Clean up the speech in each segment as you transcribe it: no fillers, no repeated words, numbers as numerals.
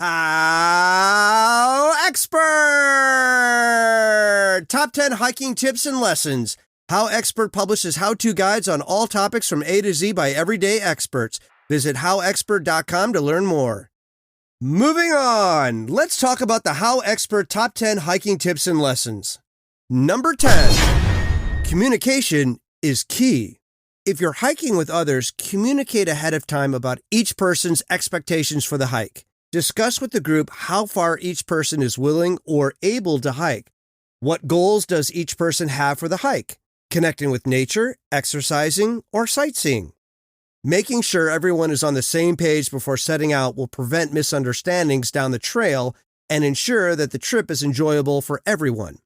HowExpert! Top 10 hiking tips and lessons. HowExpert publishes how-to guides on all topics from A to Z by everyday experts. Visit HowExpert.com to learn more. Moving on, let's talk about the HowExpert Top 10 hiking tips and lessons. Number 10, communication is key. If you're hiking with others, communicate ahead of time about each person's expectations for the hike. Discuss with the group how far each person is willing or able to hike. What goals does each person have for the hike? Connecting with nature, exercising, or sightseeing. Making sure everyone is on the same page before setting out will prevent misunderstandings down the trail and ensure that the trip is enjoyable for everyone.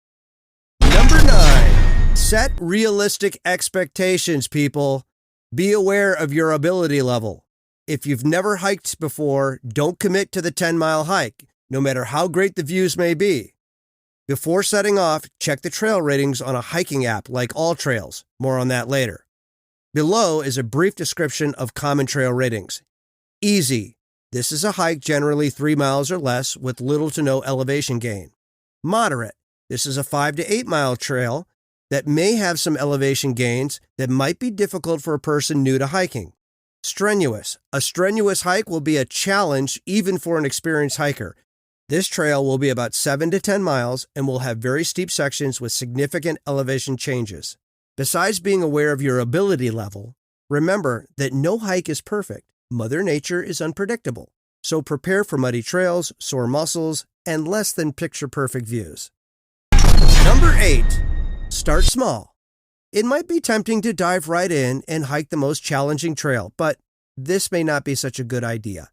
Number 9, set realistic expectations, people. Be aware of your ability level. If you've never hiked before, don't commit to the 10-mile hike, no matter how great the views may be. Before setting off, check the trail ratings on a hiking app like All Trails. More on that later. Below is a brief description of common trail ratings. Easy. This is a hike generally 3 miles or less with little to no elevation gain. Moderate. This is a 5 to 8 mile trail that may have some elevation gains that might be difficult for a person new to hiking. Strenuous. A strenuous hike will be a challenge even for an experienced hiker. This trail will be about 7 to 10 miles and will have very steep sections with significant elevation changes. Besides being aware of your ability level, remember that no hike is perfect. Mother Nature is unpredictable. So prepare for muddy trails, sore muscles, and less than picture-perfect views. Number 8, start small. It might be tempting to dive right in and hike the most challenging trail, but this may not be such a good idea.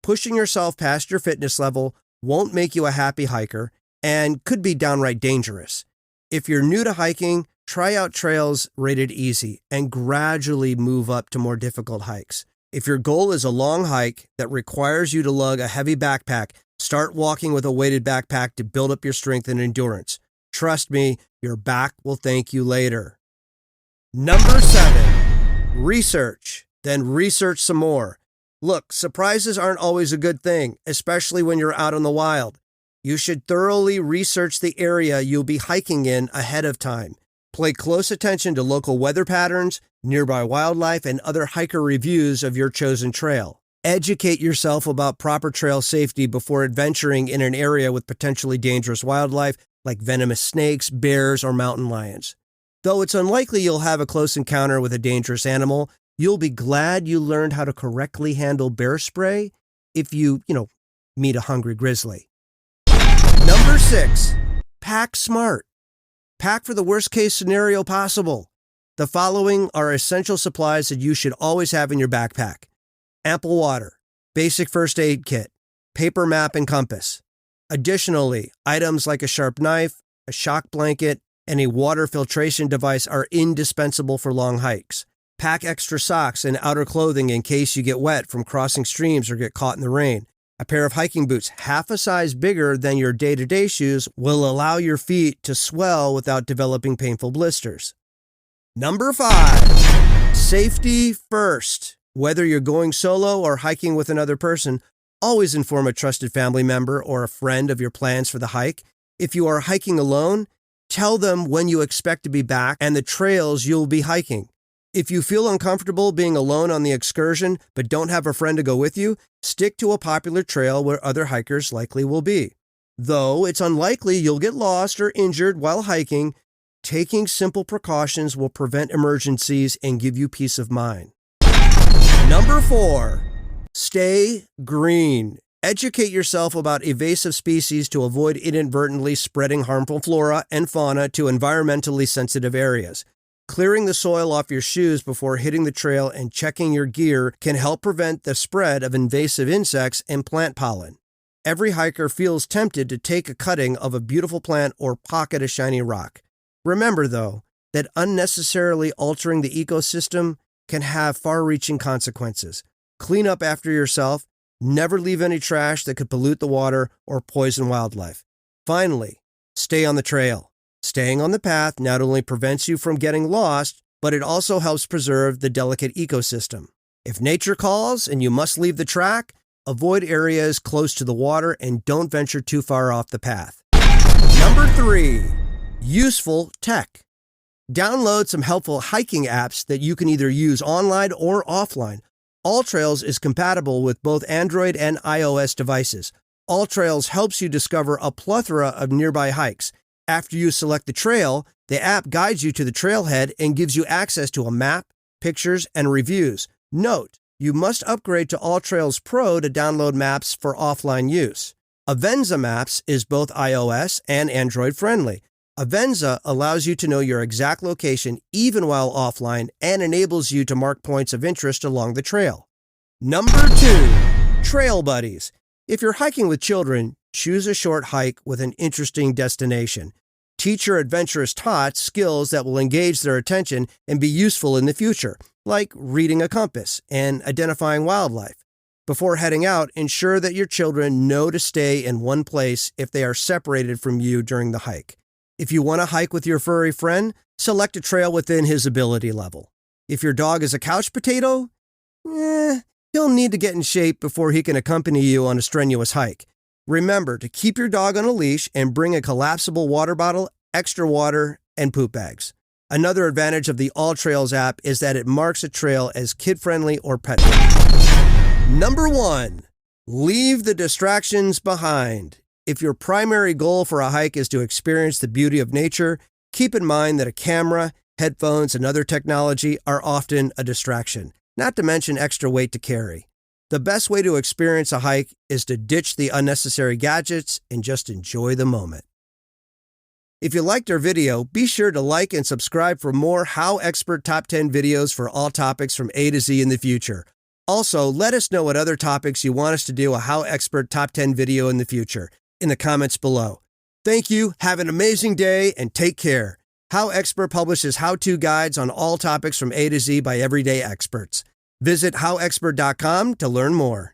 Pushing yourself past your fitness level won't make you a happy hiker and could be downright dangerous. If you're new to hiking, try out trails rated easy and gradually move up to more difficult hikes. If your goal is a long hike that requires you to lug a heavy backpack, start walking with a weighted backpack to build up your strength and endurance. Trust me, your back will thank you later. Number 7, research. Then research some more. Look, surprises aren't always a good thing, especially when you're out in the wild. You should thoroughly research the area you'll be hiking in ahead of time. Pay close attention to local weather patterns, nearby wildlife, and other hiker reviews of your chosen trail. Educate yourself about proper trail safety before adventuring in an area with potentially dangerous wildlife like venomous snakes, bears, or mountain lions. Though it's unlikely you'll have a close encounter with a dangerous animal, you'll be glad you learned how to correctly handle bear spray if you meet a hungry grizzly. Number 6, pack smart. Pack for the worst case scenario possible. The following are essential supplies that you should always have in your backpack. Ample water, basic first aid kit, paper map and compass. Additionally, items like a sharp knife, a shock blanket, and a water filtration device are indispensable for long hikes. Pack extra socks and outer clothing in case you get wet from crossing streams or get caught in the rain. A pair of hiking boots half a size bigger than your day-to-day shoes will allow your feet to swell without developing painful blisters. Number 5, safety first. Whether you're going solo or hiking with another person, always inform a trusted family member or a friend of your plans for the hike. If you are hiking alone, tell them when you expect to be back and the trails you'll be hiking. If you feel uncomfortable being alone on the excursion but don't have a friend to go with you, stick to a popular trail where other hikers likely will be. Though it's unlikely you'll get lost or injured while hiking, taking simple precautions will prevent emergencies and give you peace of mind. Number 4, stay green. Educate yourself about invasive species to avoid inadvertently spreading harmful flora and fauna to environmentally sensitive areas. Clearing the soil off your shoes before hitting the trail and checking your gear can help prevent the spread of invasive insects and plant pollen. Every hiker feels tempted to take a cutting of a beautiful plant or pocket a shiny rock. Remember, though, that unnecessarily altering the ecosystem can have far-reaching consequences. Clean up after yourself. Never leave any trash that could pollute the water or poison wildlife. Finally, stay on the trail. Staying on the path not only prevents you from getting lost, but it also helps preserve the delicate ecosystem. If nature calls and you must leave the track, Avoid areas close to the water and don't venture too far off the path. Number 3, useful tech. Download some helpful hiking apps that you can either use online or offline. AllTrails is compatible with both Android and iOS devices. AllTrails helps you discover a plethora of nearby hikes. After you select the trail, the app guides you to the trailhead and gives you access to a map, pictures, and reviews. Note, you must upgrade to AllTrails Pro to download maps for offline use. Avenza Maps is both iOS and Android friendly. Avenza allows you to know your exact location even while offline and enables you to mark points of interest along the trail. Number 2, Trail Buddies. If you're hiking with children, choose a short hike with an interesting destination. Teach your adventurous tots skills that will engage their attention and be useful in the future, like reading a compass and identifying wildlife. Before heading out, ensure that your children know to stay in one place if they are separated from you during the hike. If you want to hike with your furry friend, select a trail within his ability level. If your dog is a couch potato, he'll need to get in shape before he can accompany you on a strenuous hike. Remember to keep your dog on a leash and bring a collapsible water bottle, extra water, and poop bags. Another advantage of the AllTrails app is that it marks a trail as kid-friendly or pet-friendly. Number 1, leave the distractions behind. If your primary goal for a hike is to experience the beauty of nature, keep in mind that a camera, headphones, and other technology are often a distraction, not to mention extra weight to carry. The best way to experience a hike is to ditch the unnecessary gadgets and just enjoy the moment. If you liked our video, be sure to like and subscribe for more HowExpert Top 10 videos for all topics from A to Z in the future. Also, let us know what other topics you want us to do a HowExpert Top 10 video in the future in the comments below. Thank you, have an amazing day, and take care. HowExpert publishes how-to guides on all topics from A to Z by everyday experts. Visit HowExpert.com to learn more.